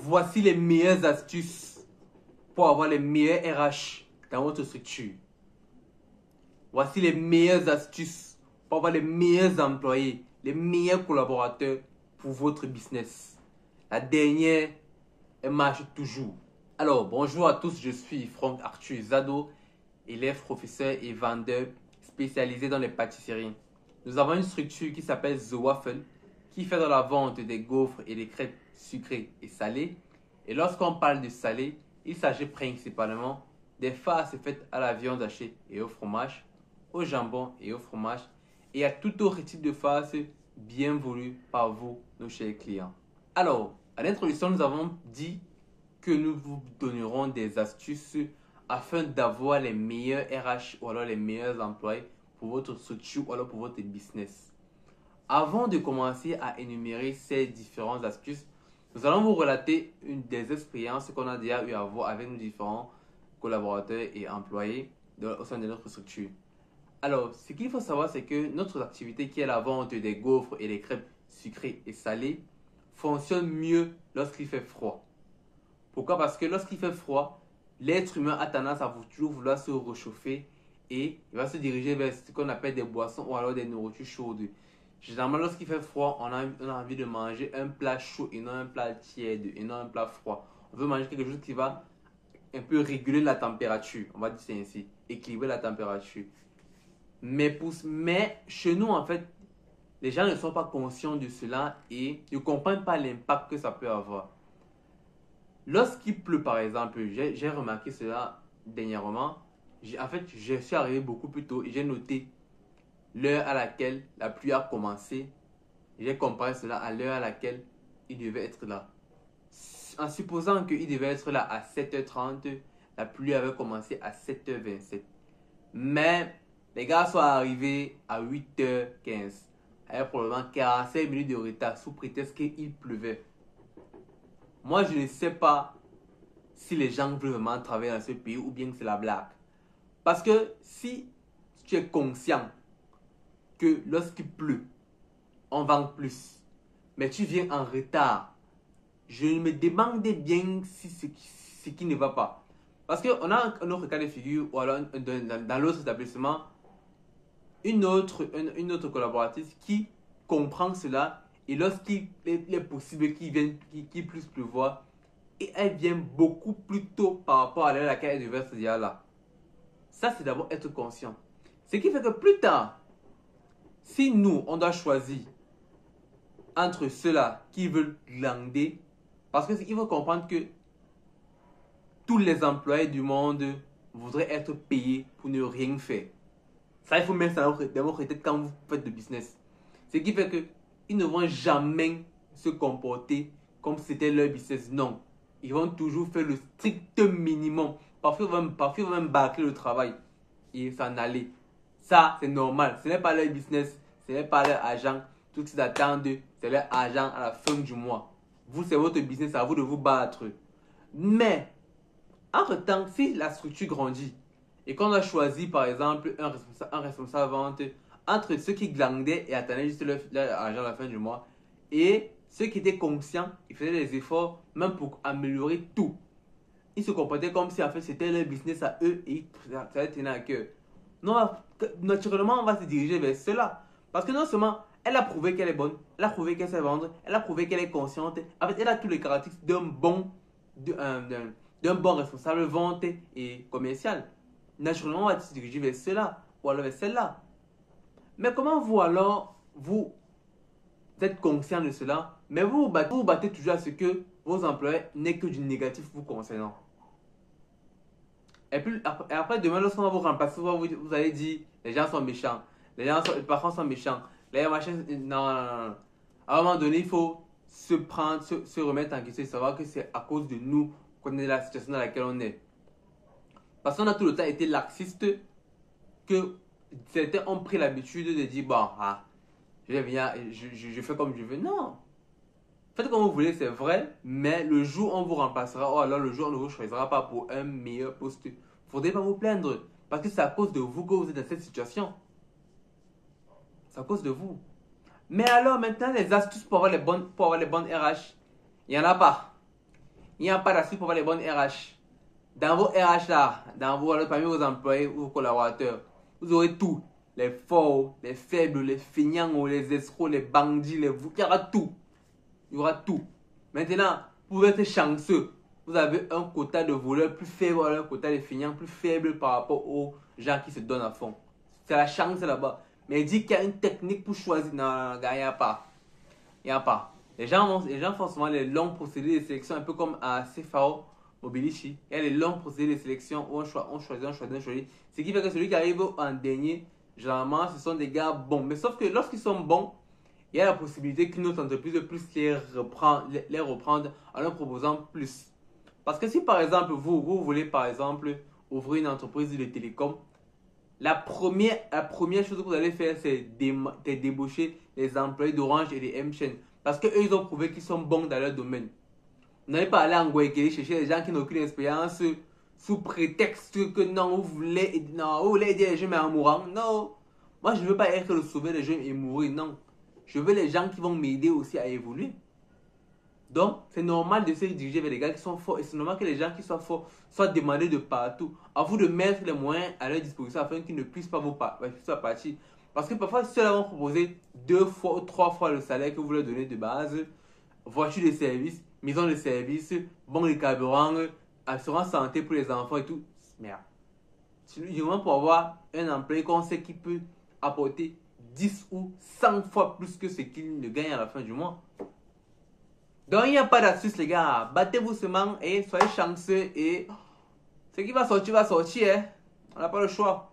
Voici les meilleures astuces pour avoir les meilleurs RH dans votre structure. Voici les meilleures astuces pour avoir les meilleurs employés, les meilleurs collaborateurs pour votre business. La dernière, elle marche toujours. Alors, bonjour à tous, je suis Franck Arthur Zado, élève, professeur et vendeur spécialisé dans les pâtisseries. Nous avons une structure qui s'appelle The Waffle, qui fait de la vente des gaufres et des crêpes sucrées et salées. Et lorsqu'on parle de salé, il s'agit principalement des farces faites à la viande hachée et au fromage, au jambon et au fromage, et à tout autre type de farce bien voulu par vous, nos chers clients. Alors, à l'introduction, nous avons dit que nous vous donnerons des astuces afin d'avoir les meilleurs RH ou alors les meilleurs employés pour votre structure ou alors pour votre business. Avant de commencer à énumérer ces différentes astuces, nous allons vous relater une des expériences qu'on a déjà eu à voir avec nos différents collaborateurs et employés au sein de notre structure. Alors, ce qu'il faut savoir, c'est que notre activité qui est la vente des gaufres et des crêpes sucrées et salées fonctionne mieux lorsqu'il fait froid. Pourquoi? Parce que lorsqu'il fait froid, l'être humain a tendance à toujours vouloir se réchauffer et il va se diriger vers ce qu'on appelle des boissons ou alors des nourritures chaudes. Généralement, lorsqu'il fait froid, on a envie de manger un plat chaud et non un plat tiède et non un plat froid. On veut manger quelque chose qui va un peu réguler la température. On va dire c'est ainsi, équilibrer la température. Mais chez nous, en fait, les gens ne sont pas conscients de cela et ne comprennent pas l'impact que ça peut avoir. Lorsqu'il pleut, par exemple, j'ai remarqué cela dernièrement. En fait, je suis arrivé beaucoup plus tôt et j'ai noté l'heure à laquelle la pluie a commencé. J'ai comparé cela à l'heure à laquelle il devait être là. En supposant qu'il devait être là à 7h30, la pluie avait commencé à 7h27. Mais les gars sont arrivés à 8h15. Avec probablement 45 minutes de retard sous prétexte qu'il pleuvait. Moi, je ne sais pas si les gens veulent vraiment travailler dans ce pays ou bien que c'est la blague. Parce que si tu es conscient que lorsqu'il pleut, on vend plus, mais tu viens en retard, je me demande bien si ce qui ne va pas. Parce qu'on a un autre cas de figure, ou alors dans l'autre établissement, une autre collaboratrice qui comprend cela, et lorsqu'il est possible qu'il puisse pleuvoir, et elle vient beaucoup plus tôt par rapport à l'heure à laquelle elle devait se dire là. Ça, c'est d'abord être conscient. Ce qui fait que plus tard, si nous, on doit choisir entre ceux-là qui veulent glander, parce qu'il faut comprendre que tous les employés du monde voudraient être payés pour ne rien faire. Ça, il faut mettre ça dans votre tête quand vous faites du business. Ce qui fait qu'ils ne vont jamais se comporter comme si c'était leur business. Non. Ils vont toujours faire le strict minimum. Parfois, ils vont même bâcler le travail et s'en aller. Ça, c'est normal. Ce n'est pas leur business. Ce n'est pas leur argent. Tout ce qu'ils attendent, c'est leur argent à la fin du mois. Vous, c'est votre business. C'est à vous de vous battre. Mais, entre-temps, si la structure grandit et qu'on a choisi, par exemple, un responsable vente entre ceux qui glandaient et attendaient juste leur argent à la fin du mois et ceux qui étaient conscients, ils faisaient des efforts même pour améliorer tout. Ils se comportaient comme si en fait c'était leur business à eux et ça les tenait à cœur. Non, naturellement, on va se diriger vers cela. Parce que non seulement elle a prouvé qu'elle est bonne, elle a prouvé qu'elle sait vendre, elle a prouvé qu'elle est consciente. En fait, elle a tous les caractéristiques d'un bon responsable vente et commercial. Naturellement, on va se diriger vers cela ou alors vers celle-là. Mais comment vous alors, vous êtes conscient de cela, mais vous vous battez toujours à ce que vos employés n'aient que du négatif vous concernant. Et puis après demain, lorsqu'on va vous remplacer, vous allez dire les gens sont méchants, les patrons sont méchants, les machins. Non. À un moment donné, il faut se remettre en question et savoir que c'est à cause de nous qu'on est dans la situation dans laquelle on est. Parce qu'on a tout le temps été laxiste, que certains ont pris l'habitude de dire bon, je fais comme je veux. Non. Faites comme vous voulez, c'est vrai, mais le jour où on vous remplacera, ou alors le jour où on ne vous choisira pas pour un meilleur poste, il ne faudrait pas vous plaindre. Parce que c'est à cause de vous que vous êtes dans cette situation. C'est à cause de vous. Mais alors maintenant, les astuces pour avoir les bonnes RH, il n'y en a pas. Il n'y a pas d'astuce pour avoir les bonnes RH. Dans vos RH là, parmi vos employés ou vos collaborateurs, vous aurez tout. Les forts, les faibles, les feignants, les escrocs, les bandits, il y aura tout. Il y aura tout. Maintenant, vous êtes chanceux. Vous avez un quota de voleurs plus faible, un quota de feignants plus faible par rapport aux gens qui se donnent à fond. C'est la chance là-bas. Mais il dit qu'il y a une technique pour choisir. Non, il n'y a pas. Il n'y a pas. Les gens font souvent les longs procédés de sélection, un peu comme à CFAO Mobilici. Il y a les longs procédés de sélection où on choisit. Ce qui fait que celui qui arrive en dernier, généralement, ce sont des gars bons. Mais sauf que lorsqu'ils sont bons, il y a la possibilité qu'une autre entreprise puisse les reprendre en leur proposant plus. Parce que si par exemple, vous voulez par exemple ouvrir une entreprise de télécom, la première chose que vous allez faire, c'est débaucher les employés d'Orange et des M-Chain. Parce qu'eux, ils ont prouvé qu'ils sont bons dans leur domaine. Vous n'allez pas aller en Guayaquil chercher des gens qui n'ont aucune expérience sous prétexte que non, vous voulez aider les jeunes mais en mourant. Non, moi je ne veux pas être le sauveur des jeunes et mourir, non. Je veux les gens qui vont m'aider aussi à évoluer. Donc, c'est normal de se diriger vers les gars qui sont forts. Et c'est normal que les gens qui sont forts soient demandés de partout. À vous de mettre les moyens à leur disposition afin qu'ils ne puissent pas vous partir. Parce que parfois, ceux-là vont proposer 2 fois ou 3 fois le salaire que vous leur donnez de base. Voiture de service, maison de service, bon de carburant, assurance santé pour les enfants et tout. Merde. C'est vraiment pour avoir un employé qu'on sait qui peut apporter 10 ou 100 fois plus que ce qu'il ne gagne à la fin du mois. Donc il n'y a pas d'astuce les gars, battez-vous seulement et soyez chanceux et ce qui va sortir, hein. On n'a pas le choix.